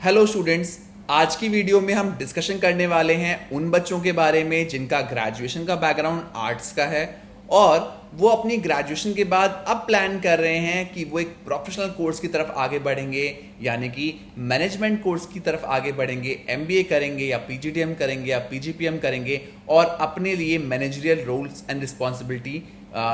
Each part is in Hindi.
हेलो स्टूडेंट्स, आज की वीडियो में हम डिस्कशन करने वाले हैं उन बच्चों के बारे में जिनका ग्रेजुएशन का बैकग्राउंड आर्ट्स का है और वो अपनी ग्रेजुएशन के बाद अब प्लान कर रहे हैं कि वो एक प्रोफेशनल कोर्स की तरफ आगे बढ़ेंगे, यानी कि मैनेजमेंट कोर्स की तरफ आगे बढ़ेंगे, एमबीए करेंगे या पीजीडीएम करेंगे या पीजीपीएम करेंगे और अपने लिए मैनेजरियल रोल्स एंड रिस्पॉन्सिबिलिटी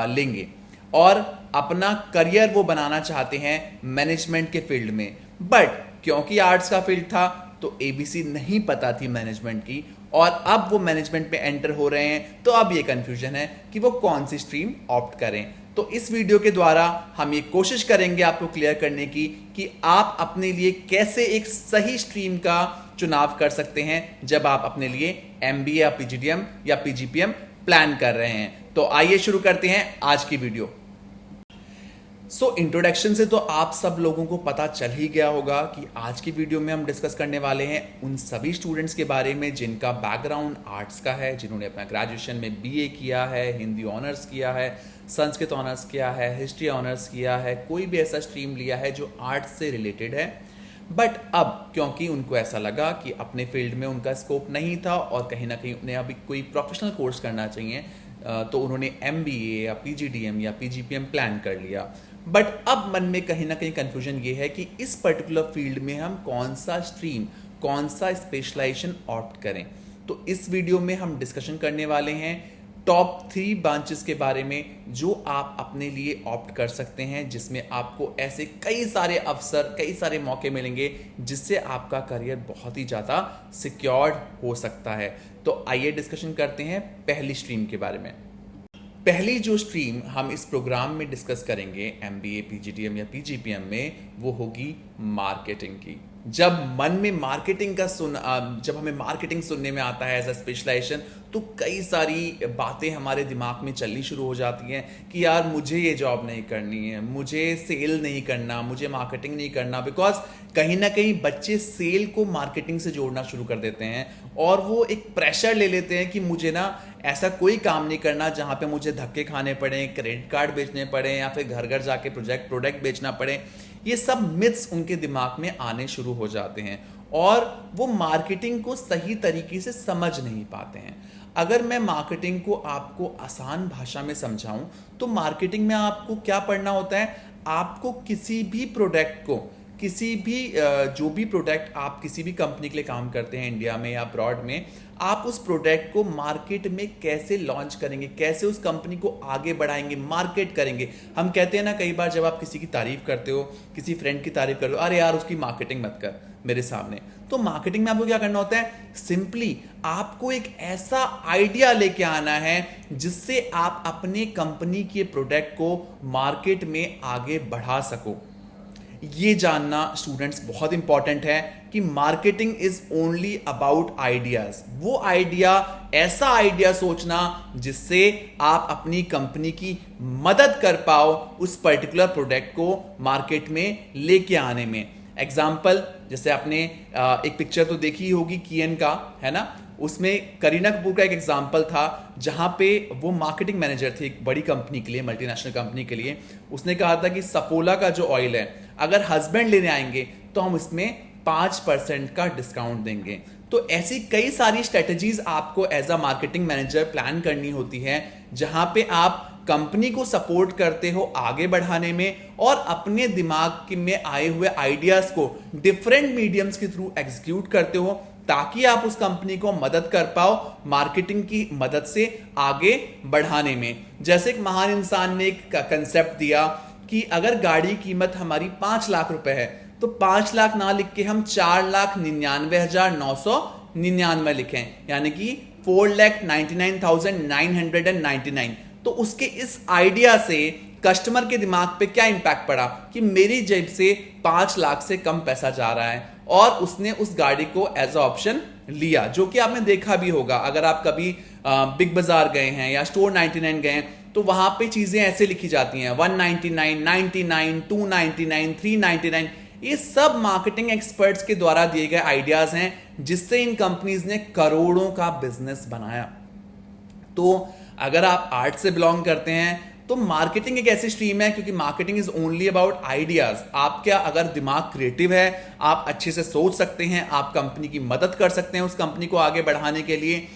लेंगे और अपना करियर वो बनाना चाहते हैं मैनेजमेंट के फील्ड में। बट क्योंकि आर्ट्स का फील्ड था तो एबीसी नहीं पता थी मैनेजमेंट की और अब वो मैनेजमेंट में एंटर हो रहे हैं, तो अब ये कंफ्यूजन है कि वो कौन सी स्ट्रीम ऑप्ट करें। तो इस वीडियो के द्वारा हम ये कोशिश करेंगे आपको क्लियर करने की कि आप अपने लिए कैसे एक सही स्ट्रीम का चुनाव कर सकते हैं जब आप अपने लिए एमबीए या पीजीडीएम या पीजीपीएम प्लान कर रहे हैं। तो आइए शुरू करते हैं आज की वीडियो। इंट्रोडक्शन से तो आप सब लोगों को पता चल ही गया होगा कि आज की वीडियो में हम डिस्कस करने वाले हैं उन सभी स्टूडेंट्स के बारे में जिनका बैकग्राउंड आर्ट्स का है, जिन्होंने अपना ग्रेजुएशन में बीए किया है, हिंदी ऑनर्स किया है, संस्कृत ऑनर्स किया है, हिस्ट्री ऑनर्स किया है, कोई भी ऐसा स्ट्रीम लिया है जो आर्ट्स से रिलेटेड है। बट अब क्योंकि उनको ऐसा लगा कि अपने फील्ड में उनका स्कोप नहीं था और कहीं ना कहीं उन्हें अभी कोई प्रोफेशनल कोर्स करना चाहिए, तो उन्होंने एमबीए या पीजीडीएम या पीजीपीएम प्लान कर लिया। बट अब मन में कहीं ना कहीं कंफ्यूजन ये है कि इस पर्टिकुलर फील्ड में हम कौन सा स्ट्रीम, कौन सा स्पेशलाइजेशन ऑप्ट करें। तो इस वीडियो में हम डिस्कशन करने वाले हैं टॉप 3 ब्रांचेस के बारे में जो आप अपने लिए ऑप्ट कर सकते हैं, जिसमें आपको ऐसे कई सारे अवसर, कई सारे मौके मिलेंगे जिससे आपका करियर बहुत ही ज़्यादा सिक्योर्ड हो सकता है। तो आइए डिस्कशन करते हैं पहली स्ट्रीम के बारे में। पहली जो स्ट्रीम हम इस प्रोग्राम में डिस्कस करेंगे एमबीए, पीजीडीएम या पीजीपीएम में, वो होगी मार्केटिंग की। जब मन में मार्केटिंग का जब हमें मार्केटिंग सुनने में आता है एज अ स्पेशलाइजेशन, तो कई सारी बातें हमारे दिमाग में चलनी शुरू हो जाती हैं कि यार मुझे ये जॉब नहीं करनी है, मुझे सेल नहीं करना, मुझे मार्केटिंग नहीं करना। बिकॉज कहीं ना कहीं बच्चे सेल को मार्केटिंग से जोड़ना शुरू कर देते हैं और वो एक प्रेशर ले लेते हैं कि मुझे ना ऐसा कोई काम नहीं करना जहाँ पे मुझे धक्के खाने पड़े, क्रेडिट कार्ड बेचने पड़े या फिर घर घर जाके प्रोडक्ट बेचना पड़े। ये सब मिथ्स उनके दिमाग में आने शुरू हो जाते हैं और वो मार्केटिंग को सही तरीके से समझ नहीं पाते हैं। अगर मैं मार्केटिंग को आपको आसान भाषा में समझाऊं तो मार्केटिंग में आपको क्या पढ़ना होता है, आपको किसी भी प्रोडक्ट को, किसी भी जो भी प्रोडक्ट आप किसी भी कंपनी के लिए काम करते हैं इंडिया में या अब्रॉड में, आप उस प्रोडक्ट को मार्केट में कैसे लॉन्च करेंगे, कैसे उस कंपनी को आगे बढ़ाएंगे, मार्केट करेंगे। हम कहते हैं ना कई बार जब आप किसी की तारीफ करते हो, किसी फ्रेंड की तारीफ करते हो, अरे यार उसकी मार्केटिंग मत कर मेरे सामने। तो मार्केटिंग में आपको क्या करना होता है, सिंपली आपको एक ऐसा आइडिया लेके आना है जिससे आप अपने कंपनी के प्रोडक्ट को मार्केट में आगे बढ़ा सको। ये जानना स्टूडेंट्स बहुत इंपॉर्टेंट है कि marketing is only about ideas. वो आइडिया, ऐसा आइडिया सोचना जिससे आप अपनी कंपनी की मदद कर पाओ उस पर्टिकुलर प्रोडक्ट को मार्केट में लेके आने में। एग्जाम्पल, जैसे आपने एक पिक्चर तो देखी होगी कियन का, है ना, उसमें करीना कपूर का एक एग्जाम्पल था जहां पे वो मार्केटिंग मैनेजर थे एक बड़ी कंपनी के लिए, मल्टीनेशनल कंपनी के लिए। उसने कहा था कि सफोला का जो ऑयल है अगर हस्बैंड लेने आएंगे तो हम इसमें 5% का डिस्काउंट देंगे। तो ऐसी कई सारी स्ट्रेटजीज आपको as a marketing manager plan करनी होती है जहां पे आप कंपनी को सपोर्ट करते हो आगे बढ़ाने में और अपने दिमाग में आए हुए आइडियाज को डिफरेंट मीडियम्स के थ्रू एग्जीक्यूट करते हो ताकि आप उस कंपनी को मदद कर पाओ मार्केटिंग की मदद से आगे बढ़ाने में। जैसे एक महान इंसान ने एक कंसेप्ट दिया कि अगर गाड़ी की कीमत हमारी 5 लाख रुपए है तो 5 लाख ना लिख के हम 4,99,999 लिखें, यानी कि 4,99,999। तो उसके इस आइडिया से कस्टमर के दिमाग पे क्या इंपैक्ट पड़ा कि मेरी जेब से 5 लाख से कम पैसा जा रहा है और उसने उस गाड़ी को एज अ ऑप्शन लिया। जो कि आपने देखा भी होगा, अगर आप कभी बिग बाजार गए हैं या स्टोर 99 गए हैं तो वहां पे चीजें ऐसे लिखी जाती हैं 199, 99, 299, 399। ये सब मार्केटिंग एक्सपर्ट्स के द्वारा दिए गए आइडियाज हैं जिससे इन कंपनीज ने करोड़ों का बिजनेस बनाया। तो अगर आप आर्ट से बिलोंग करते हैं तो तो मार्केटिंग एक ऐसी स्ट्रीम है, क्योंकि marketing is only about ideas. आपका अगर दिमाग क्रिएटिव है, आप अच्छे से सोच सकते हैं, आप कंपनी की मदद कर सकते हैं उस कंपनी को आगे बढ़ाने के लिए।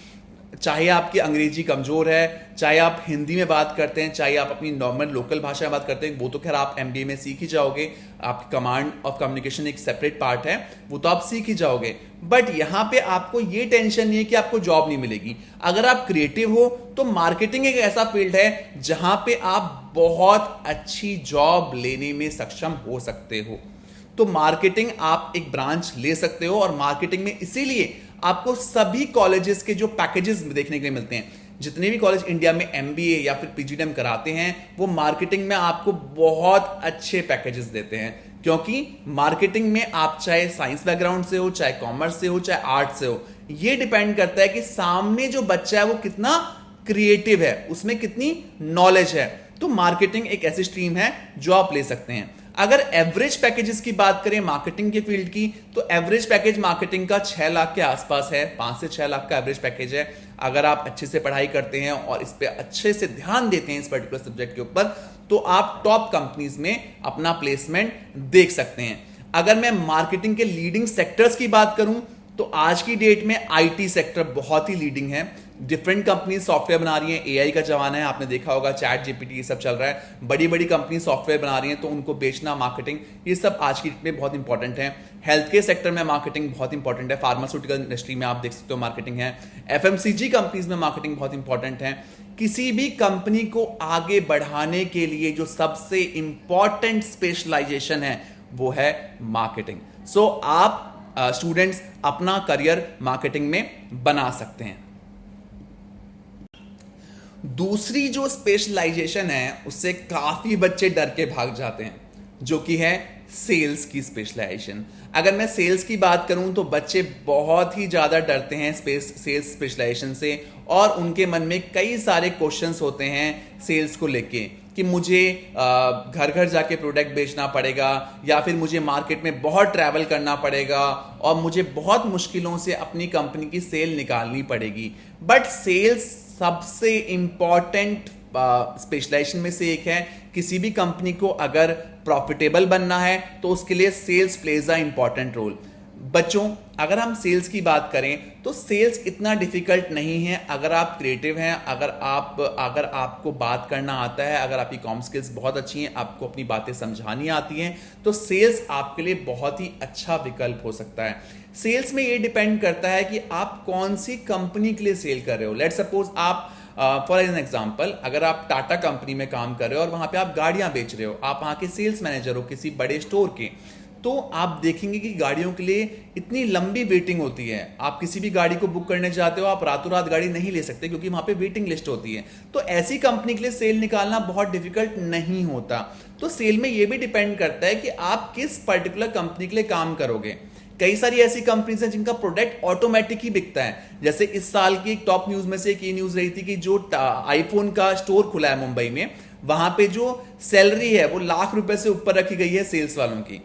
चाहे आपकी अंग्रेजी कमजोर है, चाहे आप हिंदी में बात करते हैं, चाहे आप अपनी नॉर्मल लोकल भाषा में बात करते हैं, वो तो खैर आप एमबीए में सीख ही जाओगे। आपकी कमांड ऑफ कम्युनिकेशन एक सेपरेट पार्ट है, वो तो आप सीख ही जाओगे। बट यहां पे आपको ये टेंशन नहीं है कि आपको जॉब नहीं मिलेगी। अगर आप क्रिएटिव हो तो मार्केटिंग एक ऐसा फील्ड है जहां पे आप बहुत अच्छी जॉब लेने में सक्षम हो सकते हो। तो मार्केटिंग आप एक ब्रांच ले सकते हो, और मार्केटिंग में इसीलिए आपको सभी कॉलेजेस के जो पैकेजेस देखने के लिए मिलते हैं। जितने भी कॉलेज इंडिया में एमबीए या फिर पीजीडीएम कराते हैं, वो मार्केटिंग में आपको बहुत अच्छे पैकेजेस देते हैं, क्योंकि मार्केटिंग में आप चाहे साइंस बैकग्राउंड से हो, चाहे कॉमर्स से हो, चाहे आर्ट से हो, ये डिपेंड करता है कि सामने जो बच्चा है वो कितना क्रिएटिव है, उसमें कितनी नॉलेज है। तो मार्केटिंग एक ऐसी स्ट्रीम है जो आप ले सकते हैं। अगर एवरेज पैकेजेस की बात करें मार्केटिंग के फील्ड की, तो एवरेज पैकेज मार्केटिंग का 6 लाख के आसपास है। 5 से 6 लाख का एवरेज पैकेज है। अगर आप अच्छे से पढ़ाई करते हैं और इस पे अच्छे से ध्यान देते हैं इस पर्टिकुलर सब्जेक्ट के ऊपर, तो आप टॉप कंपनीज में अपना प्लेसमेंट देख सकते हैं। अगर मैं मार्केटिंग के लीडिंग सेक्टर्स की बात करूं, तो आज की डेट में आईटी सेक्टर बहुत ही लीडिंग है। डिफरेंट कंपनी सॉफ्टवेयर बना रही हैं, एआई का जमाना है, आपने देखा होगा चैट जीपीटी ये सब चल रहा है। बड़ी बड़ी कंपनी सॉफ्टवेयर बना रही हैं, तो उनको बेचना, मार्केटिंग, ये सब आज की डेट में बहुत इंपॉर्टेंट है। हेल्थ केयर सेक्टर में मार्केटिंग बहुत इंपॉर्टेंट है। फार्मास्यूटिकल इंडस्ट्री में आप देख सकते हो मार्केटिंग है। एफएमसीजी कंपनीज में मार्केटिंग बहुत इंपॉर्टेंट है। किसी भी कंपनी को आगे बढ़ाने के लिए जो सबसे इंपॉर्टेंट स्पेशलाइजेशन है वो है मार्केटिंग। सो आप स्टूडेंट्स अपना करियर मार्केटिंग में बना सकते हैं। दूसरी जो स्पेशलाइजेशन है उससे काफी बच्चे डर के भाग जाते हैं, जो कि है सेल्स की स्पेशलाइजेशन। अगर मैं सेल्स की बात करूं तो बच्चे बहुत ही ज्यादा डरते हैं सेल्स स्पेशलाइजेशन से, और उनके मन में कई सारे क्वेश्चंस होते हैं सेल्स को लेके कि मुझे घर घर जाके प्रोडक्ट बेचना पड़ेगा, या फिर मुझे मार्केट में बहुत ट्रैवल करना पड़ेगा, और मुझे बहुत मुश्किलों से अपनी कंपनी की सेल निकालनी पड़ेगी। बट सेल्स सबसे इंपॉर्टेंट स्पेशलाइजेशन में से एक है। किसी भी कंपनी को अगर प्रॉफिटेबल बनना है तो उसके लिए sales plays a important role. बच्चों, अगर हम सेल्स की बात करें तो सेल्स इतना डिफिकल्ट नहीं है अगर आप क्रिएटिव हैं, अगर आपको बात करना आता है, अगर आपकी कॉम स्किल्स बहुत अच्छी हैं, आपको अपनी बातें समझानी आती हैं, तो सेल्स आपके लिए बहुत ही अच्छा विकल्प हो सकता है। सेल्स में ये डिपेंड करता है कि आप कौन सी कंपनी के लिए सेल कर रहे हो। लेट्स सपोज आप फॉर एन एग्जाम्पल, अगर आप टाटा कंपनी में काम कर रहे हो और वहां पे आप गाड़ियां बेच रहे हो, आप वहां के सेल्स मैनेजर हो किसी बड़े स्टोर के, तो आप देखेंगे कि गाड़ियों के लिए इतनी लंबी वेटिंग होती है। आप किसी भी गाड़ी को बुक करने जाते हो, आप रातों रात गाड़ी नहीं ले सकते, क्योंकि वहां पे वेटिंग लिस्ट होती है। तो ऐसी कंपनी के लिए सेल निकालना बहुत डिफिकल्ट नहीं होता। तो सेल में यह भी डिपेंड करता है कि आप किस पर्टिकुलर कंपनी के लिए काम करोगे। कई सारी ऐसी कंपनीज हैं जिनका प्रोडक्ट ऑटोमेटिक ही बिकता है। जैसे इस साल की एक टॉप न्यूज में से एक ये न्यूज रही थी कि जो आईफोन का स्टोर खुला है मुंबई में, वहां पे जो सैलरी है वो लाख रुपए से ऊपर रखी गई है सेल्स वालों की।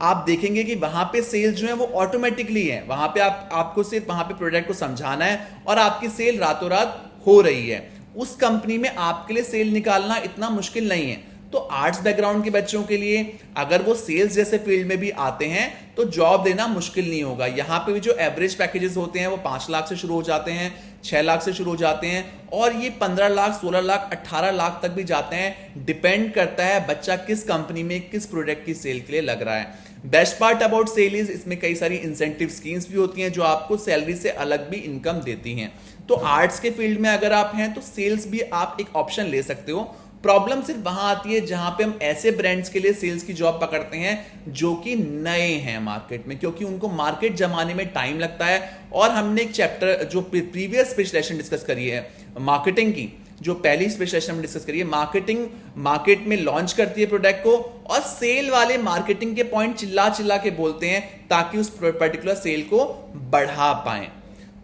आप देखेंगे कि वहां पे सेल्स जो है वो ऑटोमेटिकली है। वहां पे आपको सिर्फ वहां पे प्रोडक्ट को समझाना है और आपकी सेल रातों रात हो रही है। उस कंपनी में आपके लिए सेल निकालना इतना मुश्किल नहीं है। तो आर्ट्स बैकग्राउंड के बच्चों के लिए अगर वो सेल्स जैसे फील्ड में भी आते हैं तो जॉब देना मुश्किल नहीं होगा। यहां पे भी जो एवरेज पैकेजेस होते हैं वो 5 लाख से शुरू हो जाते हैं, 6 लाख से शुरू हो जाते हैं, और ये 15 लाख, 16 लाख, 18 लाख तक भी जाते हैं। डिपेंड करता है बच्चा किस कंपनी में किस प्रोडक्ट की सेल के लिए लग रहा है। Best part about sale is इसमें कई सारी इंसेंटिव स्कीम्स भी होती हैं जो आपको सैलरी से अलग भी इनकम देती हैं। तो आर्ट्स के फील्ड में अगर आप हैं तो सेल्स भी आप एक ऑप्शन ले सकते हो। प्रॉब्लम सिर्फ वहां आती है जहां पे हम ऐसे ब्रांड्स के लिए सेल्स की जॉब पकड़ते हैं जो कि नए हैं मार्केट में, क्योंकि उनको मार्केट जमाने में टाइम लगता है। और हमने एक चैप्टर जो प्रीवियस स्पेशलाइजेशन डिस्कस करी है मार्केटिंग की, जो पहली स्पेशलाइजेशन हम डिस्कस करी है, मार्केटिंग मार्केट में लॉन्च करती है प्रोडक्ट को, और सेल वाले मार्केटिंग के पॉइंट चिल्ला चिल्ला के बोलते हैं ताकि उस पर्टिकुलर सेल को बढ़ा पाए।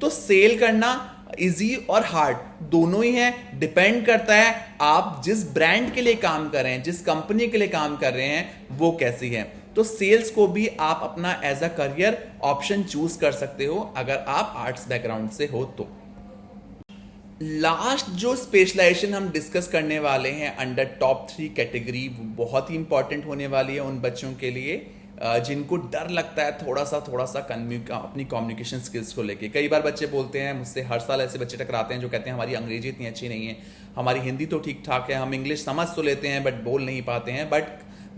तो सेल करना इजी और हार्ड दोनों ही है। डिपेंड करता है आप जिस ब्रांड के लिए काम कर रहे हैं, जिस कंपनी के लिए काम कर रहे हैं, वो कैसी है। तो सेल्स को भी आप अपना as a career option choose कर सकते हो अगर आप आर्ट्स बैकग्राउंड से हो तो। लास्ट जो स्पेशलाइजेशन हम डिस्कस करने वाले हैं अंडर टॉप 3 कैटेगरी, वो बहुत ही इंपॉर्टेंट होने वाली है उन बच्चों के लिए जिनको डर लगता है थोड़ा सा अपनी कम्युनिकेशन स्किल्स को लेके। कई बार बच्चे बोलते हैं मुझसे, हर साल ऐसे बच्चे टकराते हैं जो कहते हैं हमारी अंग्रेजी इतनी अच्छी नहीं है, हमारी हिंदी तो ठीक ठाक है, हम इंग्लिश समझ तो लेते हैं बट बोल नहीं पाते हैं। बट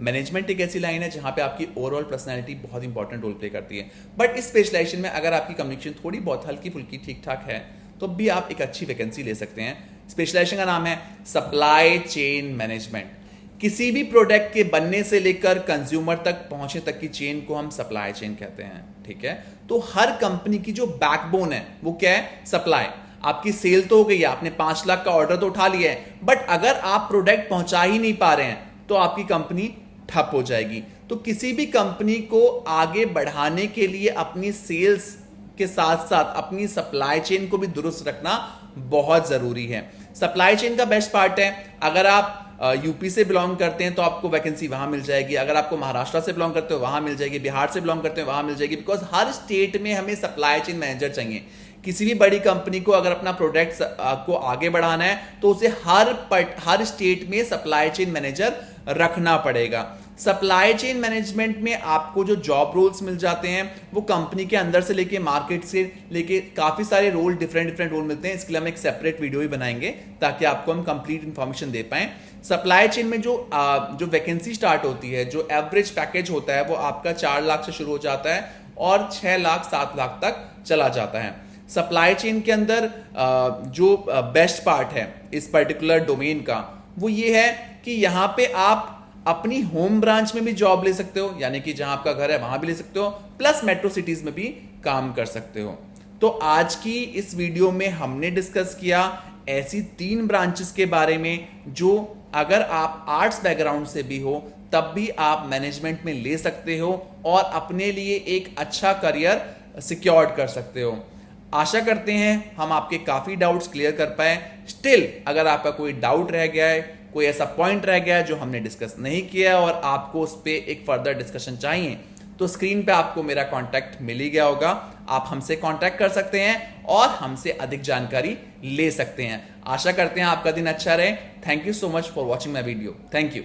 मैनेजमेंट एक ऐसी लाइन है जहां पे आपकी ओवरऑल पर्सनैलिटी बहुत इंपॉर्टेंट रोल प्ले करती है। बट इस स्पेशलाइजेशन में अगर आपकी कम्युनिकेशन थोड़ी बहुत हल्की फुल्की ठीक ठाक है तो भी आप एक अच्छी वैकेंसी ले सकते हैं। स्पेशलाइजेशन का नाम है सप्लाई चेन मैनेजमेंट। किसी भी प्रोडक्ट के बनने से लेकर कंज्यूमर तक पहुंचने तक की चेन को हम सप्लाई चेन कहते हैं, ठीक है। तो हर कंपनी की जो बैकबोन है वो क्या है? सप्लाई। आपकी सेल तो हो गई है, आपने 5 लाख का ऑर्डर तो उठा लिया है, बट अगर आप प्रोडक्ट पहुंचा ही नहीं पा रहे हैं तो आपकी कंपनी ठप हो जाएगी। तो किसी भी कंपनी को आगे बढ़ाने के लिए अपनी सेल्स के साथ साथ अपनी सप्लाई चेन को भी दुरुस्त रखना बहुत जरूरी है। सप्लाई चेन का बेस्ट पार्ट है, अगर आप यूपी से बिलोंग करते हैं तो आपको वैकेंसी वहां मिल जाएगी, अगर आपको महाराष्ट्र से बिलोंग करते हो वहां मिल जाएगी, बिहार से बिलोंग करते हो वहां मिल जाएगी, बिकॉज हर स्टेट में हमें सप्लाई चेन मैनेजर चाहिए। किसी भी बड़ी कंपनी को अगर अपना प्रोडक्ट को आगे बढ़ाना है तो उसे हर स्टेट में सप्लाई चेन मैनेजर रखना पड़ेगा। सप्लाई चेन मैनेजमेंट में आपको जो जॉब रोल्स मिल जाते हैं वो कंपनी के अंदर से लेके मार्केट से लेके काफी सारे रोल, डिफरेंट रोल मिलते हैं। इसके लिए हम एक सेपरेट वीडियो भी बनाएंगे ताकि आपको हम कंप्लीट इंफॉर्मेशन दे पाएं। सप्लाई चेन में जो वैकेंसी स्टार्ट होती है, जो एवरेज पैकेज होता है वो आपका 4 लाख से शुरू हो जाता है और 6 लाख 7 लाख तक चला जाता है। सप्लाई चेन के अंदर जो बेस्ट पार्ट है इस पर्टिकुलर डोमेन का वो ये है कि यहां पे आप अपनी होम ब्रांच में भी जॉब ले सकते हो, यानी कि जहां आपका घर है वहां भी ले सकते हो, प्लस मेट्रो सिटीज में भी काम कर सकते हो। तो आज की इस वीडियो में हमने डिस्कस किया ऐसी 3 ब्रांचेस के बारे में जो अगर आप आर्ट्स बैकग्राउंड से भी हो तब भी आप मैनेजमेंट में ले सकते हो और अपने लिए एक अच्छा करियर सिक्योर कर सकते हो। आशा करते हैं हम आपके काफी डाउट्स क्लियर कर पाए। स्टिल अगर आपका कोई डाउट रह गया है, कोई ऐसा पॉइंट रह गया है जो हमने डिस्कस नहीं किया और आपको उस पर एक फर्दर डिस्कशन चाहिए तो स्क्रीन पे आपको मेरा कांटेक्ट मिल ही गया होगा। आप हमसे कांटेक्ट कर सकते हैं और हमसे अधिक जानकारी ले सकते हैं। आशा करते हैं आपका दिन अच्छा रहे। Thank you so much for watching my video. Thank you.